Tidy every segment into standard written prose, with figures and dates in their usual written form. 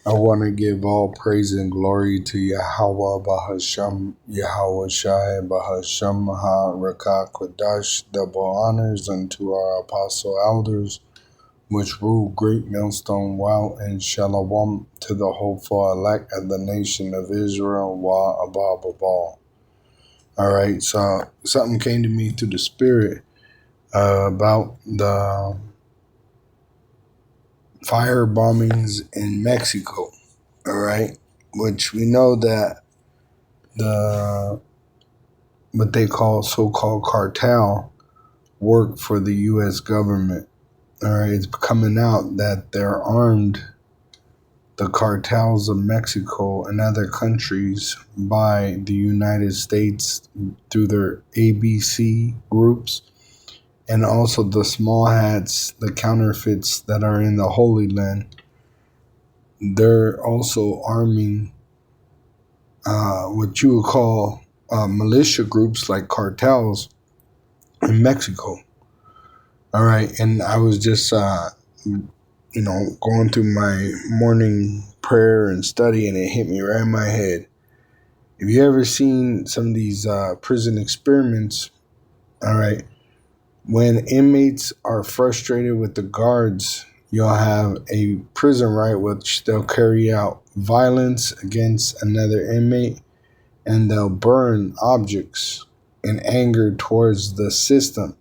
I want to give all praise and glory to Yahweh Bahasham, Yahweh Shai Bahasham Ha Rakah Kwadash, double honors unto our apostle elders, which rule great millstone wow and shalom to the hopeful elect of the nation of Israel, wa abab abal. All right, so something came to me through the spirit about the fire bombings in Mexico. All right, which we know that the what they call so-called cartel work for the U.S. government. All right, it's coming out that they're armed, the cartels of Mexico and other countries, by the United States through their ABC groups, and also the small hats, the counterfeits that are in the Holy Land. They're also arming what you would call militia groups like cartels in Mexico. All right, and I was just, going through my morning prayer and study, and it hit me right in my head. Have you ever seen some of these prison experiments? All right, when inmates are frustrated with the guards, you'll have a prison riot which they'll carry out violence against another inmate, and they'll burn objects in anger towards the system.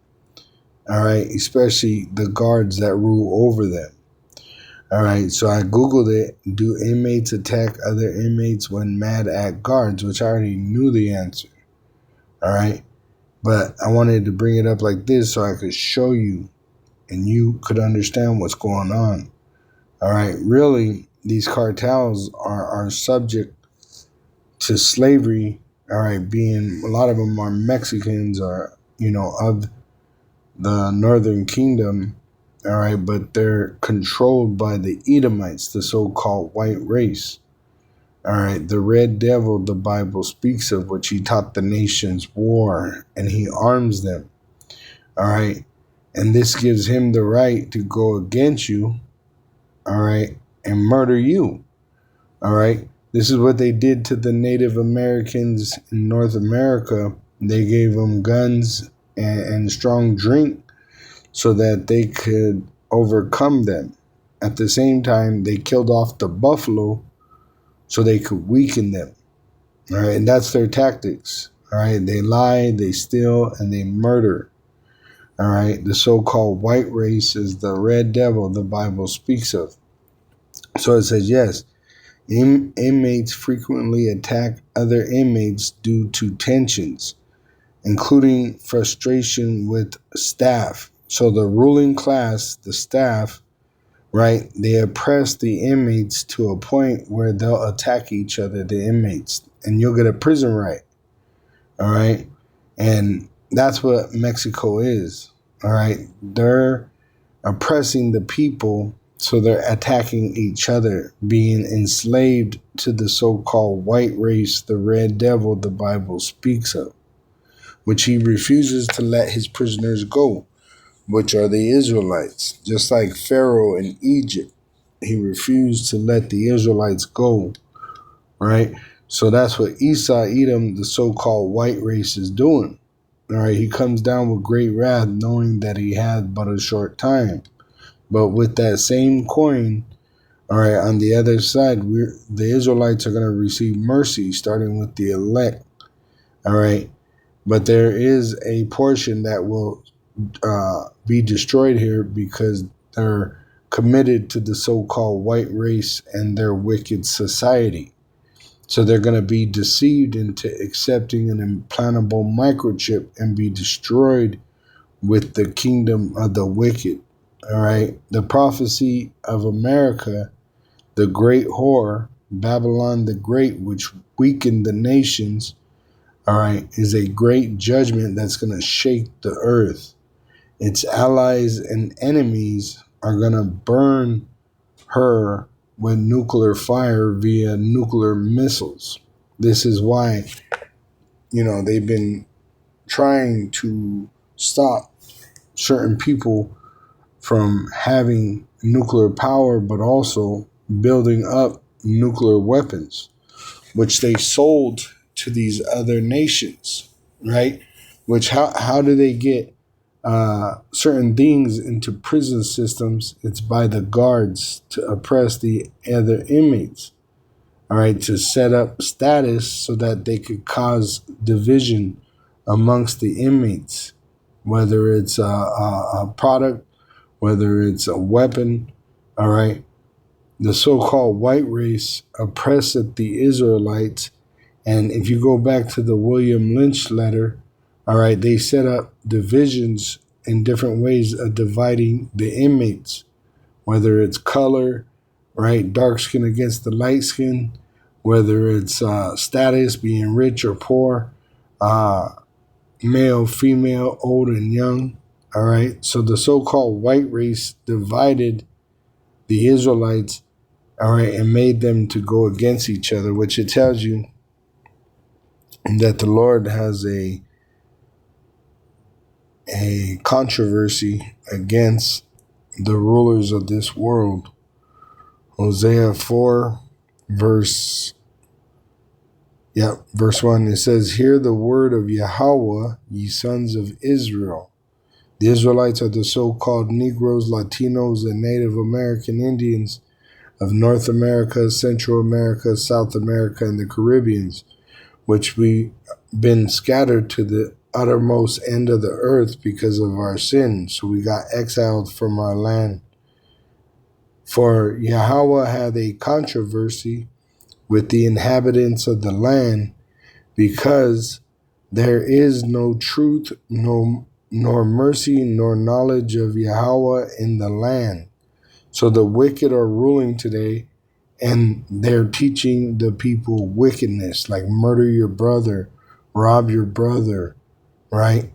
All right, especially the guards that rule over them. All right, so I Googled it. Do inmates attack other inmates when mad at guards? Which I already knew the answer. All right, but I wanted to bring it up like this so I could show you and you could understand what's going on. All right, really, these cartels are subject to slavery. All right, being a lot of them are Mexicans or, of the Northern Kingdom. All right, but they're controlled by the Edomites, the so-called white race. All right, the red devil the Bible speaks of, which he taught the nations war, and he arms them. All right, and this gives him the right to go against you, all right, and murder you. All right, this is what they did to the Native Americans in North America. They gave them guns and strong drink so that they could overcome them. At the same time, they killed off the buffalo so they could weaken them. All right, and that's their tactics. All right, they lie, they steal, and they murder. All right, the so-called white race is the red devil the Bible speaks of. So it says, yes, inmates frequently attack other inmates due to tensions, including frustration with staff. So the ruling class, the staff, right, they oppress the inmates to a point where they'll attack each other, the inmates, and you'll get a prison riot. All right, and that's what Mexico is. All right, they're oppressing the people, so they're attacking each other, being enslaved to the so-called white race, the red devil the Bible speaks of, which he refuses to let his prisoners go, which are the Israelites. Just like Pharaoh in Egypt, he refused to let the Israelites go, right? So that's what Esau, Edom, the so-called white race, is doing. All right, he comes down with great wrath, knowing that he had but a short time. But with that same coin, all right, on the other side, the Israelites are going to receive mercy, starting with the elect. All right, but there is a portion that will be destroyed here because they're committed to the so-called white race and their wicked society. So they're going to be deceived into accepting an implantable microchip and be destroyed with the kingdom of the wicked. All right. The prophecy of America, the great whore, Babylon the Great, which weakened the nations, all right, is a great judgment that's going to shake the earth. Its allies and enemies are going to burn her with nuclear fire via nuclear missiles. This is why, they've been trying to stop certain people from having nuclear power, but also building up nuclear weapons, which they sold to these other nations, right? Which how do they get certain things into prison systems? It's by the guards to oppress the other inmates, all right, to set up status so that they could cause division amongst the inmates, whether it's a product, whether it's a weapon, all right. The so-called white race oppressed the Israelites. And if you go back to the William Lynch letter, all right, they set up divisions in different ways of dividing the inmates, whether it's color, right, dark skin against the light skin, whether it's status, being rich or poor, male, female, old and young, all right. So the so-called white race divided the Israelites, all right, and made them to go against each other, which it tells you that the Lord has a controversy against the rulers of this world. Hosea 4, verse 1, it says, "Hear the word of Yahweh, ye sons of Israel." The Israelites are the so-called Negroes, Latinos, and Native American Indians of North America, Central America, South America, and the Caribbeans, which we been scattered to the uttermost end of the earth because of our sins. So we got exiled from our land. For Yahweh had a controversy with the inhabitants of the land, because there is no truth, nor mercy, nor knowledge of Yahweh in the land. So the wicked are ruling today, and they're teaching the people wickedness, like murder your brother, rob your brother, right?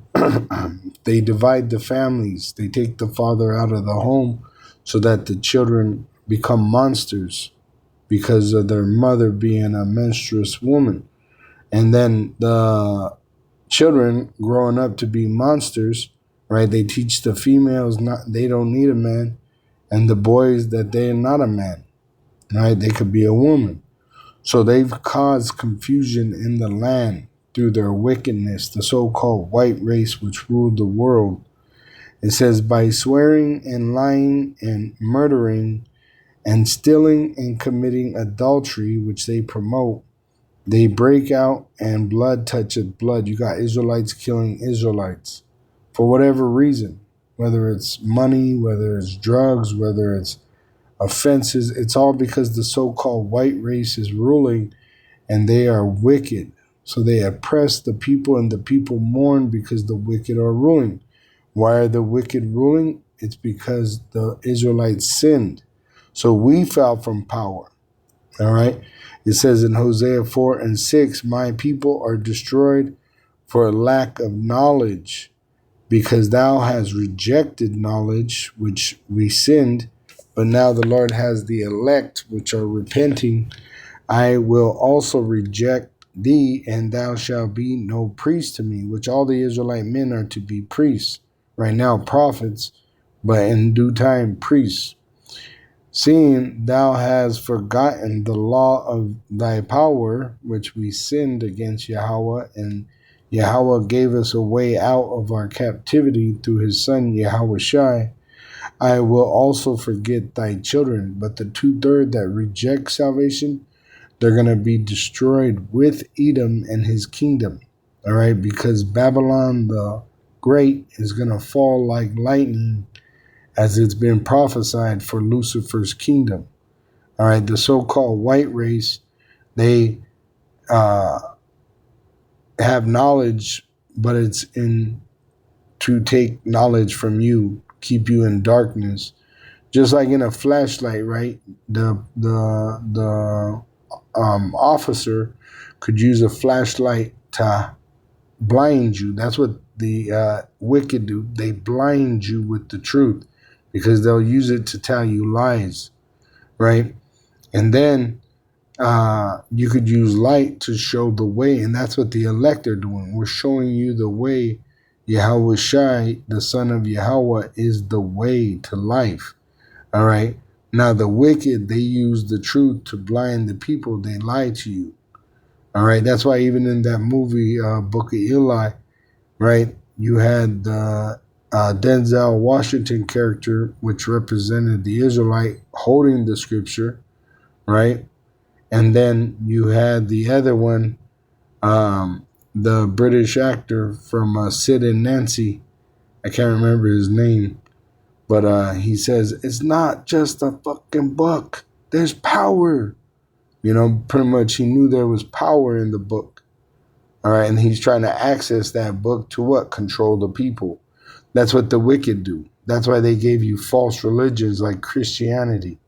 They divide the families. They take the father out of the home so that the children become monsters because of their mother being a menstruous woman. And then the children growing up to be monsters, right? They teach the females they don't need a man, and the boys that they're not a man, right? They could be a woman. So they've caused confusion in the land through their wickedness, the so-called white race which ruled the world. It says, by swearing and lying and murdering and stealing and committing adultery, which they promote, they break out and blood toucheth blood. You got Israelites killing Israelites for whatever reason, whether it's money, whether it's drugs, whether it's offenses. It's all because the so-called white race is ruling and they are wicked. So they oppress the people, and the people mourn because the wicked are ruling. Why are the wicked ruling? It's because the Israelites sinned. So we fell from power. All right. It says in Hosea 4 and 6, my people are destroyed for a lack of knowledge, because thou hast rejected knowledge, which we sinned. But now the Lord has the elect, which are repenting. I will also reject thee, and thou shalt be no priest to me, which all the Israelite men are to be priests. Right now, prophets, but in due time, priests. Seeing thou hast forgotten the law of thy power, which we sinned against Yahweh, and Yahweh gave us a way out of our captivity through his son Yahushai, I will also forget thy children. But the 2/3 that reject salvation, they're going to be destroyed with Edom and his kingdom. All right, because Babylon the Great is going to fall like lightning, as it's been prophesied for Lucifer's kingdom. All right, the so-called white race, they have knowledge, but it's in to take knowledge from you, keep you in darkness. Just like in a flashlight, right? The officer could use a flashlight to blind you. That's what the wicked do. They blind you with the truth, because they'll use it to tell you lies, right? And then you could use light to show the way, and that's what the elect are doing. We're showing you the way. Yahushai, the son of Yahweh, is the way to life, all right? Now the wicked, they use the truth to blind the people. They lie to you. All right. That's why even in that movie, Book of Eli, right, you had the Denzel Washington character, which represented the Israelite holding the scripture, right? And then you had the other one, the British actor from Sid and Nancy. I can't remember his name, but he says, it's not just a fucking book. There's power. You know, pretty much he knew there was power in the book. All right. And he's trying to access that book to what? Control the people. That's what the wicked do. That's why they gave you false religions like Christianity,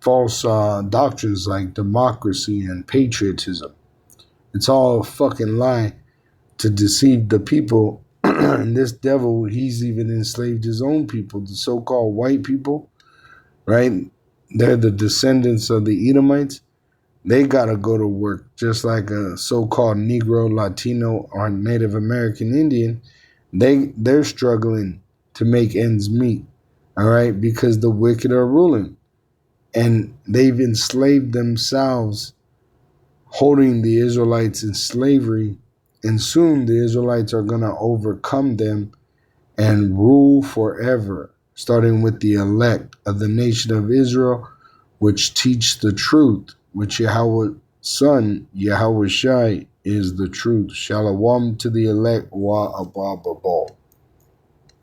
false doctrines like democracy and patriotism. It's all a fucking lie to deceive the people. And this devil, he's even enslaved his own people, the so-called white people, right? They're the descendants of the Edomites. They got to go to work just like a so-called Negro, Latino, or Native American Indian. They're struggling to make ends meet, all right, because the wicked are ruling. And they've enslaved themselves, holding the Israelites in slavery. And soon the Israelites are going to overcome them and rule forever, starting with the elect of the nation of Israel, which teach the truth, which Yahweh's son, Yahweh Shai, is the truth. Shalom to the elect, wa abba babal.